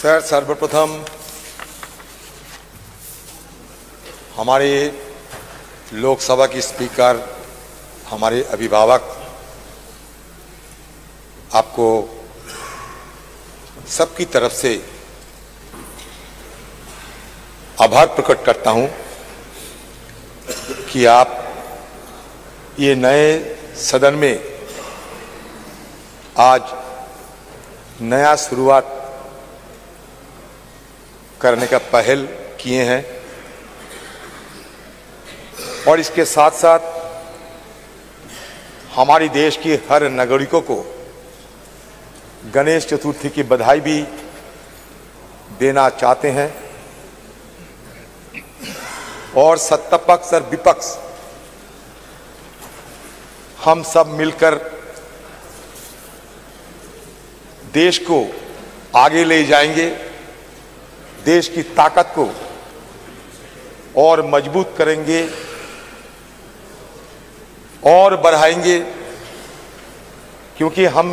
Sir, सर्वप्रथम हमारे लोकसभा की स्पीकर, हमारे अभिभावक, आपको सबकी तरफ से आभार प्रकट करता हूं कि आप ये नए सदन में आज नया शुरुआत करने का पहल किए हैं और इसके साथ साथ हमारी देश की हर नागरिकों को गणेश चतुर्थी की बधाई भी देना चाहते हैं। और सत्ता पक्ष और विपक्ष हम सब मिलकर देश को आगे ले जाएंगे, देश की ताकत को और मजबूत करेंगे और बढ़ाएंगे, क्योंकि हम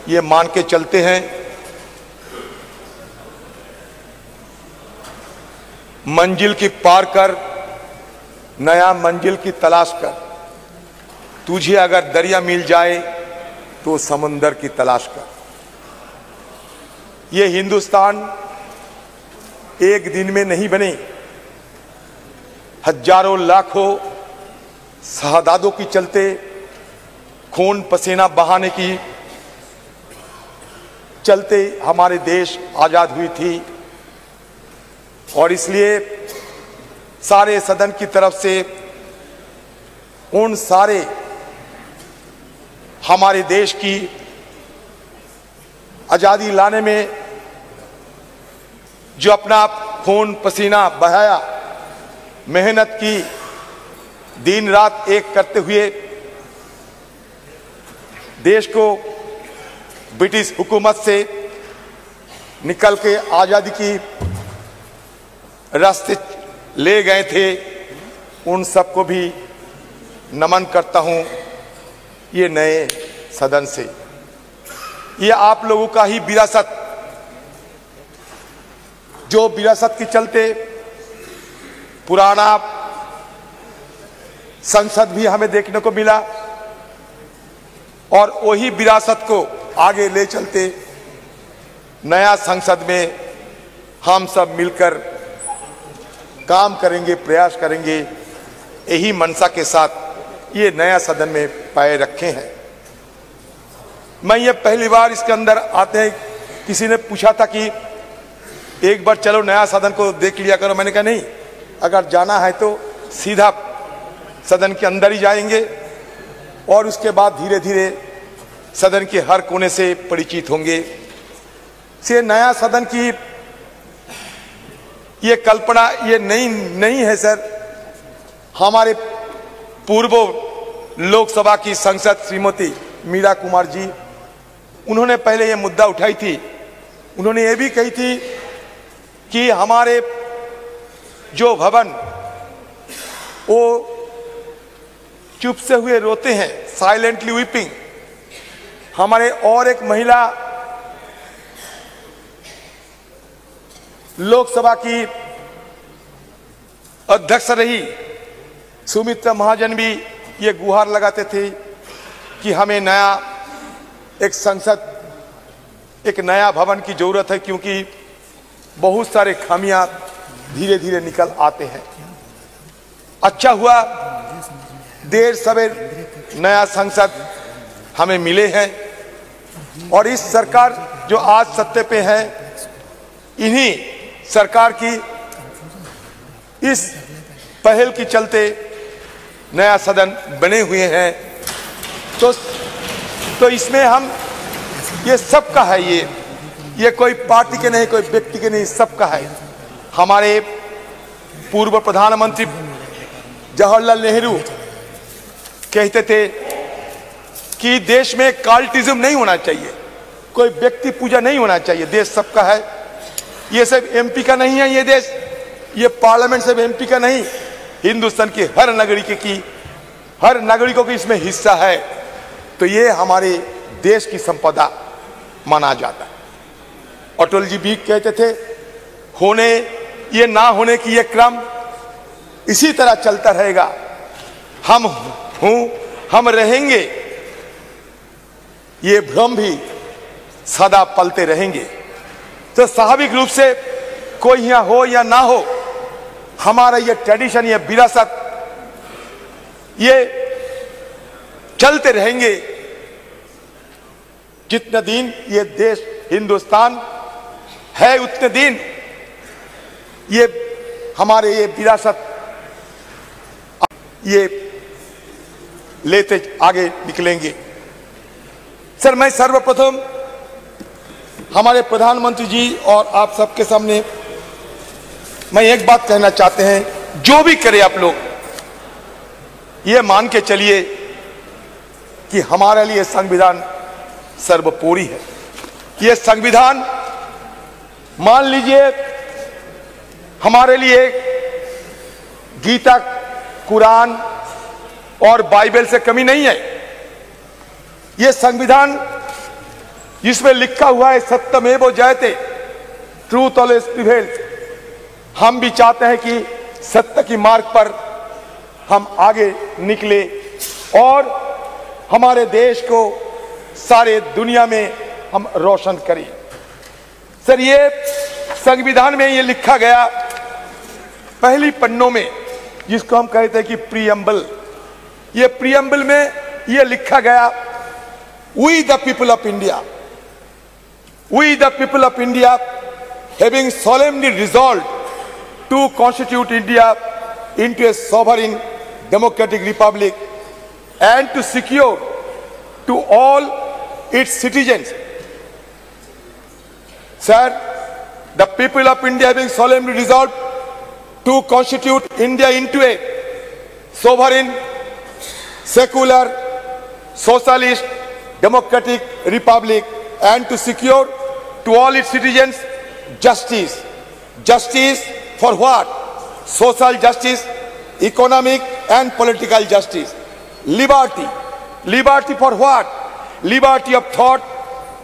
ये मान के चलते हैं मंजिल की पार कर, नया मंजिल की तलाश कर। तुझे अगर दरिया मिल जाए तो समुंदर की तलाश कर। ये हिंदुस्तान एक दिन में नहीं बने, हजारों लाखों शहादतों की चलते, खून पसीना बहाने की चलते हमारे देश आजाद हुई थी। और इसलिए सारे सदन की तरफ से उन सारे हमारे देश की आजादी लाने में जो अपना खून पसीना बहाया, मेहनत की, दिन रात एक करते हुए देश को ब्रिटिश हुकूमत से निकल के आजादी की रास्ते ले गए थे, उन सबको भी नमन करता हूं ये नए सदन से। ये आप लोगों का ही विरासत, जो विरासत के चलते पुराना संसद भी हमें देखने को मिला और वही विरासत को आगे ले चलते नया संसद में हम सब मिलकर काम करेंगे, प्रयास करेंगे। यही मनसा के साथ ये नया सदन में पाए रखे हैं। मैं ये पहली बार इसके अंदर आते हैं, किसी ने पूछा था कि एक बार चलो नया सदन को देख लिया करो। मैंने कहा नहीं, अगर जाना है तो सीधा सदन के अंदर ही जाएंगे और उसके बाद धीरे धीरे सदन के हर कोने से परिचित होंगे। से नया सदन की ये कल्पना ये नहीं है सर। हमारे पूर्व लोकसभा की सांसद श्रीमती मीरा कुमार जी, उन्होंने पहले ये मुद्दा उठाई थी। उन्होंने ये भी कही थी कि हमारे जो भवन वो चुप से हुए रोते हैं, साइलेंटली वीपिंग। हमारे और एक महिला लोकसभा की अध्यक्ष रही, सुमित्रा महाजन, भी ये गुहार लगाते थे कि हमें नया एक संसद, एक नया भवन की जरूरत है, क्योंकि बहुत सारे खामियां धीरे धीरे निकल आते हैं। अच्छा हुआ देर सवेर नया संसद हमें मिले हैं और इस सरकार जो आज सत्ते पे है, इन्हीं सरकार की इस पहल की चलते नया सदन बने हुए हैं। तो इसमें हम ये सबका है, ये कोई पार्टी के नहीं, कोई व्यक्ति के नहीं, सबका है। हमारे पूर्व प्रधानमंत्री जवाहरलाल नेहरू कहते थे कि देश में कार्टिज्म नहीं होना चाहिए, कोई व्यक्ति पूजा नहीं होना चाहिए, देश सबका है। ये सिर्फ एमपी का नहीं है, ये देश, ये पार्लियामेंट सिर्फ एमपी का नहीं, हिंदुस्तान की हर नागरिकों की इसमें हिस्सा है। तो ये हमारे देश की संपदा माना जाता है। अटल जी भी कहते थे, होने ये ना होने की ये क्रम इसी तरह चलता रहेगा, हम हूं हम रहेंगे, ये भ्रम भी सदा पलते रहेंगे। तो स्वाभाविक रूप से कोई यहां हो या ना हो, हमारा ये ट्रेडिशन, ये विरासत, ये चलते रहेंगे जितने दिन ये देश हिंदुस्तान है, उतने दिन ये हमारे ये विरासत ये लेते आगे निकलेंगे। सर, मैं सर्वप्रथम हमारे प्रधानमंत्री जी और आप सबके सामने मैं एक बात कहना चाहते हैं, जो भी करे आप लोग ये मान के चलिए कि हमारे लिए संविधान सर्वोपरि है। ये संविधान मान लीजिए हमारे लिए गीता, कुरान और बाइबल से कमी नहीं है। ये संविधान जिसमें लिखा हुआ है सत्यमेव जयते, ट्रूथ ऑलवेज प्रिवेल्स, हम भी चाहते हैं कि सत्य की मार्ग पर हम आगे निकले और हमारे देश को सारे दुनिया में हम रोशन करें। सर, ये संविधान में ये लिखा गया पहली पन्नों में, जिसको हम कहते हैं कि प्रीएम्बल, ये प्रीएम्बल में ये लिखा गया, we the people of India, we the people of India having solemnly resolved to constitute India into a sovereign democratic republic and to secure to all its citizens. Sir, the people of India having solemnly resolved to constitute India into a sovereign, secular, socialist, democratic republic and to secure to all its citizens justice. Justice for what? Social justice, economic and political justice. Liberty. Liberty for what? Liberty of thought,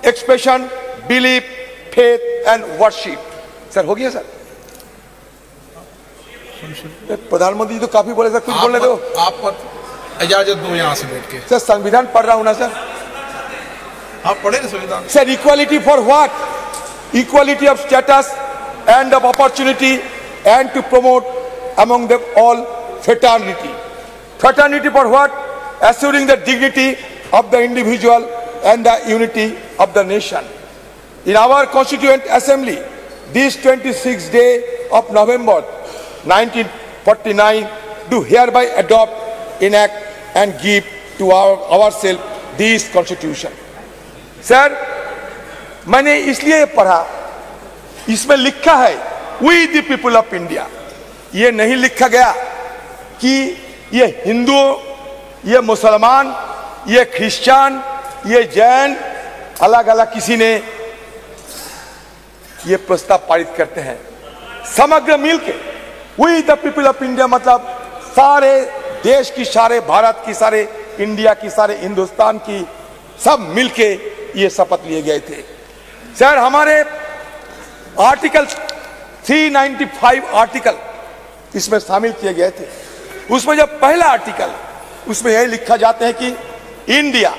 expression, belief, faith and worship. Sir, हो गया sir? प्रधानमंत्री तो काफी बोले sir, कुछ बोलने दो। आप इजाजत दो यहाँ से बैठ के। सर, संविधान पढ़ रहा हूं ना सर। आप पढ़े ना संविधान? Sir, equality for what? Equality of status and of opportunity and to promote among them all fraternity. Fraternity for what? Assuring the dignity of the individual and the unity of the nation. In our Constituent Assembly, this 26th day of November 1949, do hereby adopt, enact and give to ourselves this Constitution. Sir, मैंने इसलिए पढ़ा, इसमें लिखा है We the people of India. ये नहीं लिखा गया कि ये हिंदू, ये मुसलमान, ये क्रिश्चियन, ये जैन, अलग अलग किसी ने ये प्रस्ताव पारित करते हैं। समग्र मिलके we the people of India, मतलब सारे देश की, सारे भारत की, सारे इंडिया की, सारे हिंदुस्तान की, सब मिलके ये शपथ लिए गए थे। सर, हमारे आर्टिकल 395 आर्टिकल इसमें शामिल किए गए थे। उसमें जब पहला आर्टिकल, उसमें यही लिखा जाता है कि India,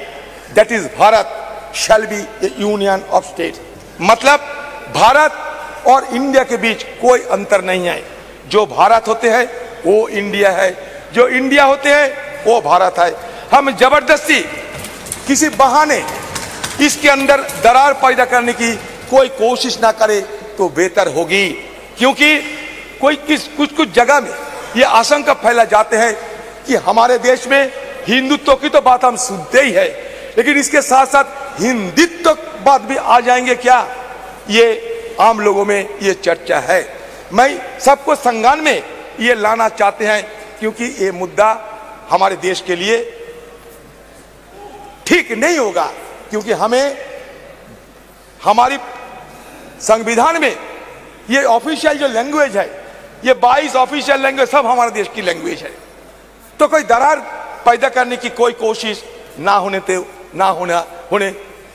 that is Bharat, shall be A union of state. मतलब भारत और इंडिया के बीच कोई अंतर नहीं है। जो भारत होते हैं वो इंडिया है, जो इंडिया होते हैं वो भारत है। हम जबरदस्ती किसी बहाने इसके अंदर दरार पैदा करने की कोई कोशिश ना करे तो बेहतर होगी, क्योंकि कुछ जगह में ये आशंका फैला जाते हैं कि हमारे देश में हिंदुत्व की तो बात हम सुनते ही है, लेकिन इसके साथ साथ हिंदुत्व बात भी आ जाएंगे क्या, ये आम लोगों में ये चर्चा है। मैं सबको संज्ञान में ये लाना चाहते हैं, क्योंकि ये मुद्दा हमारे देश के लिए ठीक नहीं होगा, क्योंकि हमें हमारी संविधान में ये ऑफिशियल जो लैंग्वेज है, ये 22 ऑफिशियल लैंग्वेज सब हमारे देश की लैंग्वेज है, तो कोई दरार पैदा करने की कोई कोशिश ना होने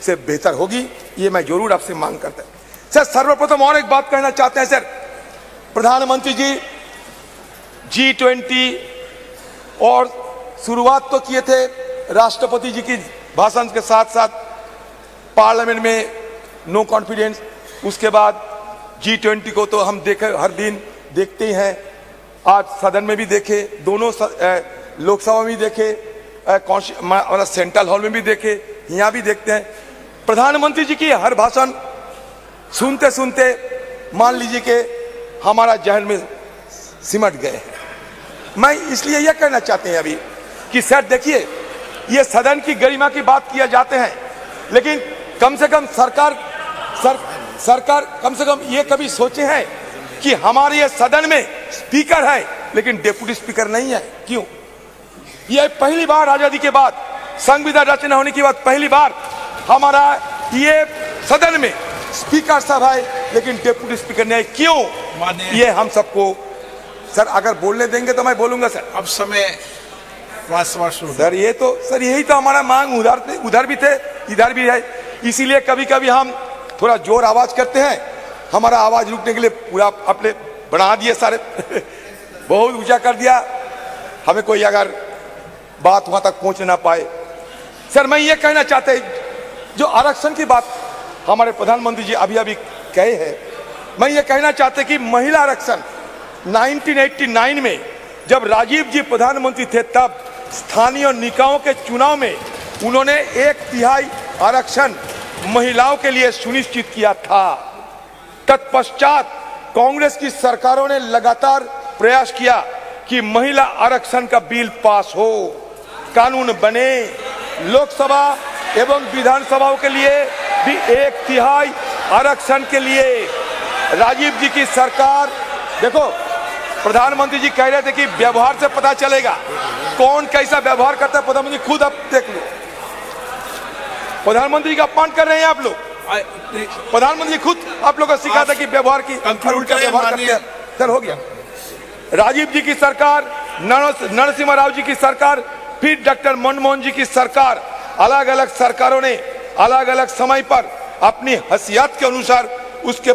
से बेहतर होगी, ये मैं जरूर आपसे मांग करता हूं। सर सर्वप्रथम और एक बात कहना चाहते हैं सर, प्रधानमंत्री जी G20 और शुरुआत तो किए थे राष्ट्रपति जी की भाषण के साथ साथ पार्लियामेंट में नो कॉन्फिडेंस, उसके बाद G20 को तो हम देखे हर दिन देखते ही हैं, आज सदन में भी देखे, दोनों लोकसभा में भी देखे, सेंट्रल हॉल में भी देखे, यहाँ भी देखते हैं। प्रधानमंत्री जी की हर भाषण सुनते सुनते मान लीजिए कि हमारा जहन में सिमट गए हैं। मैं इसलिए यह कहना चाहते हैं अभी कि सर देखिए, ये सदन की गरिमा की बात किया जाते हैं, लेकिन कम से कम सरकार कम से कम ये कभी सोचे हैं कि हमारे ये सदन में स्पीकर है लेकिन डिप्टी स्पीकर नहीं है, क्यों? ये पहली बार आजादी के बाद, संविधान रचना होने के बाद पहली बार हमारा ये सदन में स्पीकर साहब है लेकिन डिप्टी स्पीकर नहीं है, क्यों? ये हम सबको सर अगर बोलने देंगे तो मैं बोलूंगा सर। अब समय सर ये तो सर यही तो हमारा मांग उधर भी थे इधर भी है, इसीलिए कभी कभी हम थोड़ा जोर आवाज करते हैं, हमारा आवाज रुकने के लिए पूरा अपने बढ़ा दिए सारे बहुत ऊंचा कर दिया, हमें कोई अगर बात वहां तक पहुंच ना पाए। सर मैं ये कहना चाहते जो आरक्षण की बात हमारे प्रधानमंत्री जी अभी अभी कहे हैं, मैं ये कहना चाहते कि महिला आरक्षण 1989 में जब राजीव जी प्रधानमंत्री थे तब स्थानीय निकायों के चुनाव में उन्होंने 1/3 आरक्षण महिलाओं के लिए सुनिश्चित किया था। तत्पश्चात कांग्रेस की सरकारों ने लगातार प्रयास किया कि महिला आरक्षण का बिल पास हो, कानून बने, लोकसभा एवं विधानसभाओं के लिए भी 1/3 आरक्षण के लिए राजीव जी की सरकार, देखो प्रधानमंत्री जी कह रहे थे कि व्यवहार से पता चलेगा कौन कैसा व्यवहार करता है, प्रधानमंत्री खुद अब देख लो, प्रधानमंत्री का अपमान कर रहे हैं आप लोग, प्रधानमंत्री खुद आप लोग को सिखाता कि व्यवहार की उल्टा व्यवहार करते हैं। सर हो गया, राजीव जी की सरकार, नरसिम्हा राव जी की सरकार, फिर डॉक्टर मनमोहन जी की सरकार, अलग अलग सरकारों ने अलग अलग समय पर अपनी हैसियत के अनुसार उसको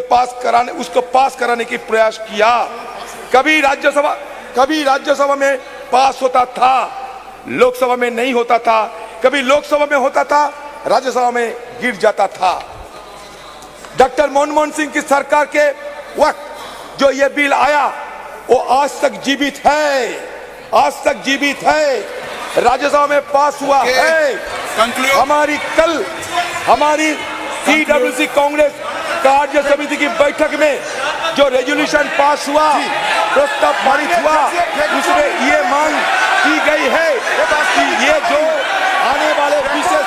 पास कराने की प्रयास किया। कभी राज्यसभा में पास होता था, लोकसभा में नहीं होता था, कभी लोकसभा में होता था, राज्यसभा में गिर जाता था। डॉक्टर मनमोहन सिंह की सरकार के वक्त जो ये बिल आया वो आज तक जीवित है, आज तक जीवित है, राज्यसभा में पास हुआ है। हमारी CWC कांग्रेस कार्य समिति की बैठक में जो रेजोल्यूशन पास हुआ, प्रस्ताव पारित हुआ, उसमें ये मांग की गई है कि ये जो आने वाले विशेष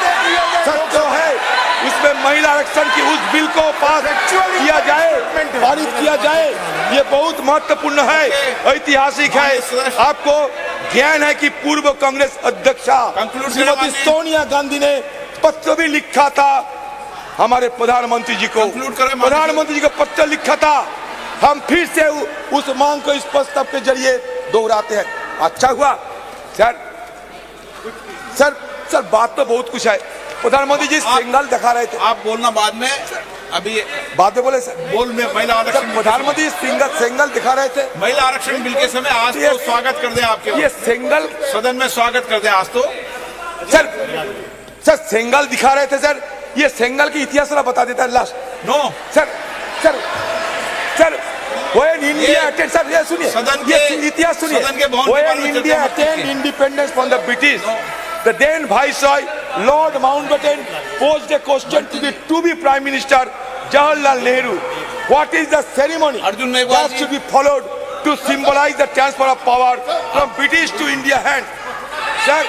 सत्र है उसमें महिला आरक्षण की उस बिल को पास किया जाए, पारित किया जाए। ये बहुत महत्वपूर्ण है, ऐतिहासिक है। आपको ज्ञान है कि पूर्व कांग्रेस अध्यक्षा श्रीमती सोनिया गांधी ने पत्र भी लिखा था हमारे प्रधानमंत्री जी को, पत्र लिखा था। हम फिर से उस मांग को इस प्रस्ताव के जरिए दोहराते हैं। अच्छा हुआ सर बात तो बहुत कुछ है। प्रधानमंत्री जी सिंगल दिखा रहे थे, आप बोलना बाद में, अभी बाद में बोले सर, बोल में महिला आरक्षण, प्रधानमंत्री सिंगल दिखा रहे थे महिला आरक्षण बिल के समय। आज तो स्वागत कर दे आपके, ये सिंगल सदन में स्वागत कर दे आज तो। सर सिंगल दिखा रहे थे सर, ये सिंगल की इतिहास बता देता है last. No sir when India attained, sir ये सुनिए, ये इतिहास सुनिए, when India attained independence from the British, the then Viceroy Lord Mountbatten posed a question to be Prime Minister Jawaharlal Nehru. What is the ceremony that should be followed to symbolize the transfer of power from British to India hand? Sir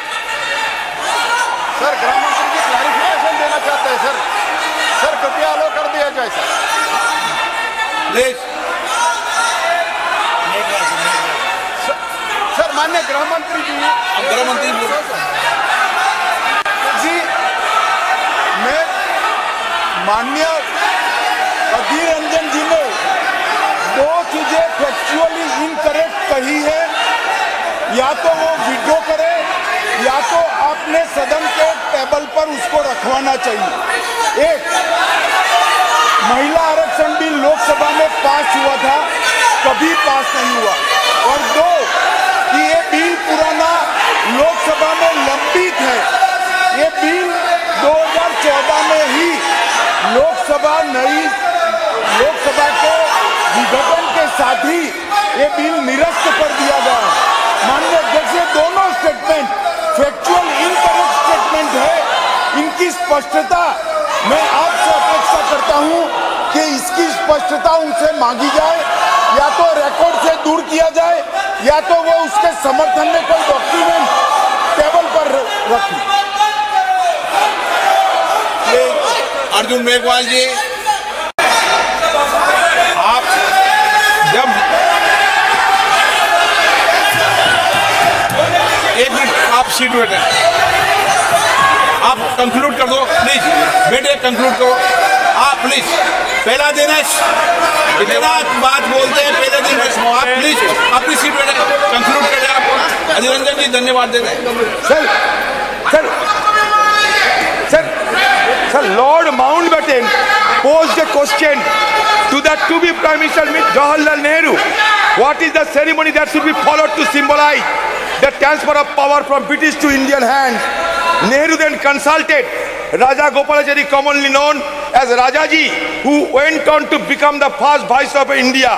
गृह मंत्री जी clarification देना चाहते हैं sir कृपया अलो कर दिया जाए sir माननीय गृह मंत्री जी मैं माननीय अधीर रंजन जी ने दो चीजें फैक्चुअली इनकरेक्ट कही है, या तो वो विड्रॉ करे या तो आपने सदन के टेबल पर उसको रखवाना चाहिए। एक महिला आरक्षण बिल लोकसभा में पास हुआ था, कभी पास नहीं हुआ। और दो, कि ये बिल पुराना लोकसभा में लंबित है। ये बिल 2014 में ही लोकसभा के विघटन के साथ ही ये बिल निरस्त कर दिया गया। माननीय अध्यक्ष, दोनों स्टेटमेंट फैक्चुअल इनकरेक्ट स्टेटमेंट है। इनकी स्पष्टता मैं आपसे अपेक्षा करता हूं कि इसकी स्पष्टता उनसे मांगी जाए, या तो रिकॉर्ड से दूर किया जाए, या तो वो उसके समर्थन में कोई डॉक्यूमेंट टेबल पर रखें। अर्जुन मेघवाल जी, आप जब एक मिनट आप सीट बैठे, आप कंक्लूड कर दो प्लीज। बेटे कंक्लूड करो आप प्लीज। पहला दिन है, इतना बात बोलते हैं पहले दिन में। आप प्लीज अपनी सीट बैठे कंक्लूड करें। आप अधीर रंजन जी धन्यवाद देते हैं। Sir, Lord Mountbatten posed a question to the to-be Prime Minister Jawaharlal Nehru. What is the ceremony that should be followed to symbolize the transfer of power from British to Indian hands? Nehru then consulted Raja Gopalachari, commonly known as Rajaji, who went on to become the first Viceroy of India.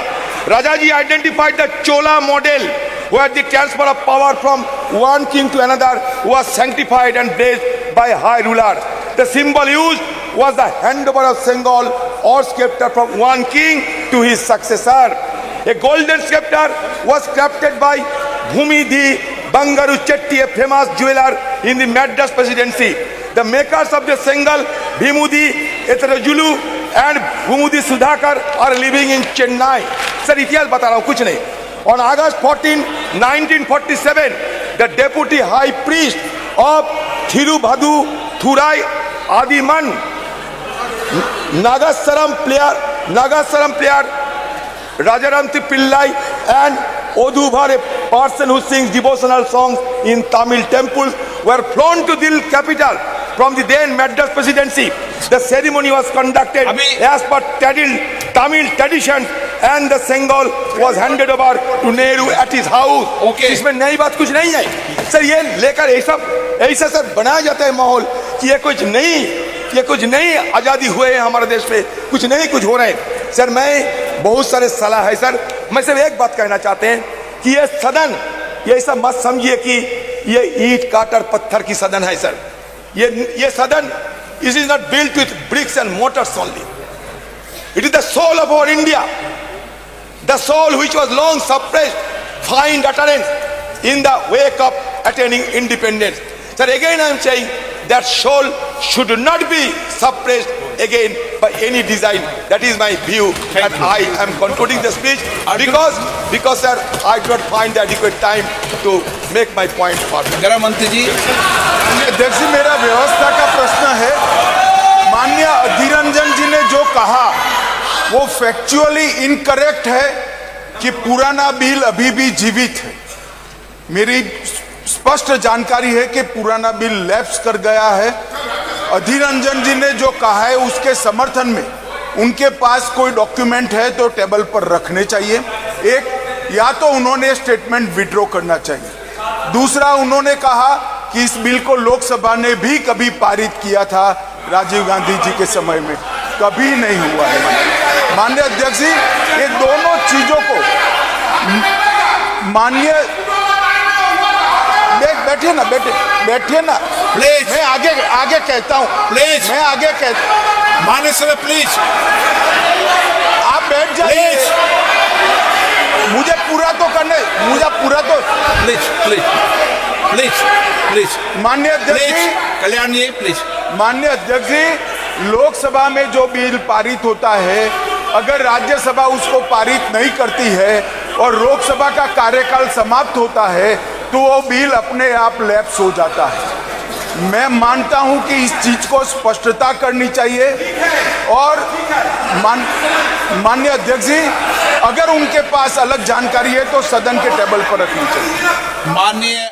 Rajaji identified the Chola model, where the transfer of power from one king to another was sanctified and blessed by high ruler. The symbol used was the handover of Sengal or scepter from one king to his successor. A golden scepter was crafted by Bhumidhi Bangaru Chetty, a famous jeweler in the Madras presidency. The makers of the Sengal, Bhimudi Etarajulu and Bhumudi Sudhakar, are living in Chennai. Sir, इतिहास बता रहा हूँ, कुछ नहीं। On August 14, 1947, the deputy high priest of Thiruvaduthurai Adiman, Nagasaram player Rajaramthi Pillai, and Odhuvar, a person who sings devotional songs in Tamil temples, were flown to Delhi capital from the then Madras presidency. The ceremony was conducted as per Tamil tradition, and the Sengal was handed over to Nehru at his house. Okay. इसमें नई बात कुछ नहीं है sir. ये लेकर ऐसा sir बनाया जाता है माहौल कि ये कुछ नई आज़ादी हुए हैं हमारे देश में, कुछ हो रहे हैं। सर, मैं बहुत सारे सलाह है सर। मैं सिर्फ एक बात कहना चाहते हैं कि ये सदन, ये ऐसा मत समझिए कि ये ईंट काटर पत्थर की सदन है सर। ये सदन, it is not built with bricks and mortars only. It is the soul of our India, the soul which was long suppressed, find utterance in the wake of attaining independence. Sir, again I am saying that soul should not be suppressed again by any design. That is my view, and I am concluding the speech because sir, I do not find the adequate time to make my point further. गृह मंत्री जी, अध्यक्ष जी, मेरा व्यवस्था का प्रश्न है। माननीय अधीर रंजन जी ने जो कहा वो फैक्चुअली इनकरेक्ट है कि पुराना बिल अभी भी जीवित है। मेरी स्पष्ट जानकारी है कि पुराना बिल लैप्स कर गया है। अधीर रंजन जी ने जो कहा है उसके समर्थन में उनके पास कोई डॉक्यूमेंट है तो टेबल पर रखने चाहिए। एक, या तो उन्होंने स्टेटमेंट विड्रॉ करना चाहिए। दूसरा, उन्होंने कहा कि इस बिल को लोकसभा ने भी कभी पारित किया था राजीव गांधी जी के समय में, कभी नहीं हुआ है। माननीय अध्यक्ष जी, ये दोनों चीजों को माननीय बैठिए ना प्लीज। मैं आगे कहता हूँ प्लीज, मैं आगे कहता। माननीय सर प्लीज आप बैठ जाइए। मुझे पूरा तो प्लीज माननीय अध्यक्ष जी, कल्याण जी प्लीज। माननीय अध्यक्ष जी, लोकसभा में जो बिल पारित होता है, अगर राज्यसभा उसको पारित नहीं करती है और लोकसभा का कार्यकाल समाप्त होता है तो वो बिल अपने आप लैप्स हो जाता है। मैं मानता हूं कि इस चीज को स्पष्टता करनी चाहिए और माननीय अध्यक्ष जी, अगर उनके पास अलग जानकारी है तो सदन के टेबल पर रखनी चाहिए। माननीय